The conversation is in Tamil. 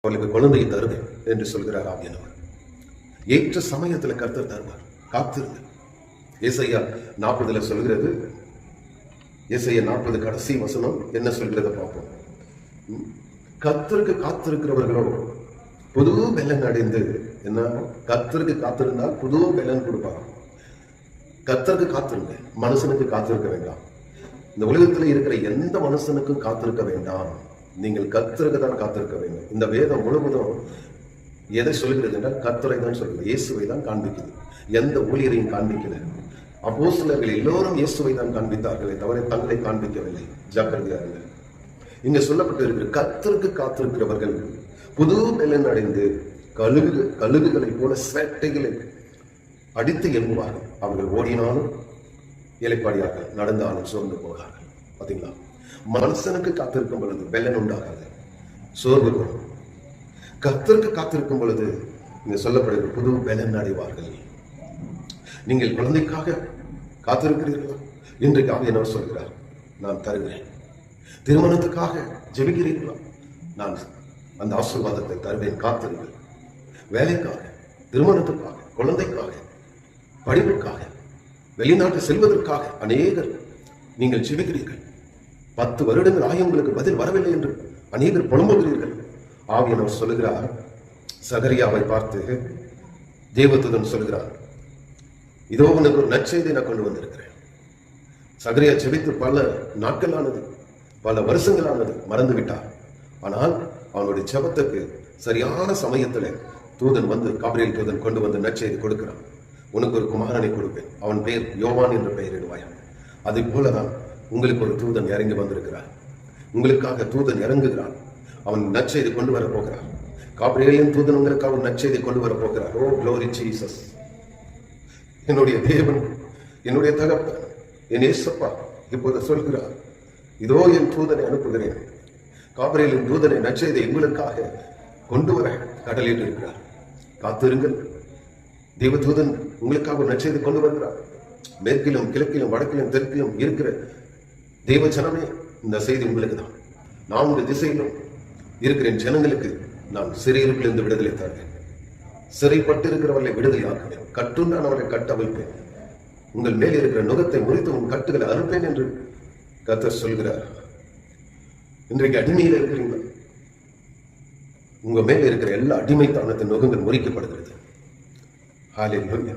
அவளுக்கு குழந்தையை தருவேன் என்று சொல்கிறார் ஆவியானவர். ஏற்ற சமயத்துல கர்த்தர் தருவார், காத்திருங்க. ஏசாயா 40 சொல்கிறது. ஏசாயா 40 கடைசி வசனம் என்ன சொல்கிறத பார்ப்போம். கர்த்தருக்கு காத்திருக்கிறவர்களோ புது பலன் அடைந்து, என்ன கர்த்தருக்கு காத்திருந்தால் புது பலன் கொடுப்பாங்க. கர்த்தருக்கு காத்திருங்க, மனுஷனுக்கு காத்திருக்க வேண்டாம். இந்த உலகத்துல இருக்கிற எந்த மனுஷனுக்கும் காத்திருக்க வேண்டாம். நீங்கள் கர்த்தருக்கு தான் காத்திருக்க வேண்டும். இந்த வேதம் முழுவதும் எதை சொல்கிறது என்றால் கர்த்தரை தான் சொல்கிறது, இயேசுவை தான் காண்பிக்குது. எந்த ஊழியரையும் காண்பிக்கல. அப்போஸ்தலர்கள் எல்லோரும் இயேசுவை தான் காண்பித்தார்களே தவிர தங்களை காண்பிக்கவில்லை. ஜாக்கிரதையாக இங்க சொல்லப்பட்டு இருக்கிற கர்த்தருக்கு காத்திருக்கிறவர்கள் புது பலன் அடைந்து கழுகுகளை போல சேட்டைகளை அடித்து எழும்புவார்கள். அவர்கள் ஓடினாலும் இலைப்பாடியார்கள், நடந்தாலும் சோர்ந்து போகிறார்கள். பாத்தீங்களா, மனுஷனுக்கு காத்திருக்கும் பொழுது பலன் உண்டாகாது, சோர்வு வரும். கர்த்தருக்கு காத்திருக்கும் பொழுது இங்க சொல்லப்படுகிற புது பலன் அடைவார்கள். நீங்கள் குழந்தைக்காக காத்திருக்கிறீர்களா? இன்றைக்கு ஆவியானவர் சொல்கிறார், நான் தருகிறேன். திருமணத்துக்காக ஜெபிக்கிறீர்களா? நான் அந்த ஆசீர்வாதத்தை தருவேன், காத்திருங்கள். வேலைக்காக, திருமணத்துக்காக, குழந்தைக்காக, படிப்புக்காக, வெளிநாட்டு செல்வதற்காக அநேகர் நீங்கள் ஜெபிக்கிறீர்கள். 10 வருடங்கள் ஆகிய உங்களுக்கு பதில் வரவில்லை என்று அநேகர் புலம்புகிறீர்கள். ஆவியானவர் சொல்லுகிறார், சகரியாவை பார்த்து தேவதூதன் சொல்கிறார், இதோ உனக்கு ஒரு நற்செய்தியை நான் கொண்டு வந்திருக்கிறேன். சகரியா ஜெபித்து பல நாட்கள் ஆனது, பல வருஷங்கள் ஆனது, மறந்து விட்டார். ஆனால் அவனுடைய ஜெபத்துக்கு சரியான சமயத்துல தூதன் வந்து, காபிரியேல் தூதன் கொண்டு வந்து நற்செய்தி கொடுக்கிறான். உனக்கு ஒரு குமாரனை கொடுப்பேன், அவன் பெயர் யோவான் என்று பெயரிடுவாயான். அதை போலதான் உங்களுக்கு ஒரு தூதன் இறங்கி வந்திருக்கிறார். உங்களுக்காக தூதன் இறங்குகிறான். அவன் நற்செய்தி கொண்டு வர போகிறார். காபிரியேலின் தூதன் உங்களுக்காக ஒரு நற்செய்தி கொண்டு வர போகிறார். ஓ க்ளோரி ஜீசஸ். என்னுடைய தேவன், என்னுடைய தகப்பன், என் இயேசப்பா இப்போது சொல்கிறார், இதோ என் தூதனை அனுப்புகிறேன். காபிரியேலின் தூதனை நற்செய்தி உங்களுக்காக கொண்டு வர கடலிட்டு இருக்கிறார். காத்திருங்கள். தேவதூதன் உங்களுக்காக ஒரு நற்செய்தி கொண்டு வருகிறார். மேற்கிலும் கிழக்கிலும் வடக்கிலும் தெற்கிலும் இருக்கிற தேவ ஜனமே, இந்த செய்தி உங்களுக்கு தான். 4 திசையிலும் இருக்கிற ஜனங்களுக்கு நான் சிறையிருப்பிலிருந்து விடுதலை தருவேன். சிறைப்பட்டு இருக்கிறவர்களை விடுதலை ஆக்குவேன். கட்டுண்டானவரை கட்ட வைப்பேன். உங்கள் மேல் இருக்கிற நுகத்தை முறித்து உன் கட்டுகளை அறுப்பேன் என்று கர்த்தர் சொல்கிறார். இன்றைக்கு அடிமையில் இருக்கிறீர்கள். உங்க மேல இருக்கிற எல்லா அடிமைத்தனத்தின் நுகங்கள் முறிக்கப்படுகிறது. ஹல்லேலூயா.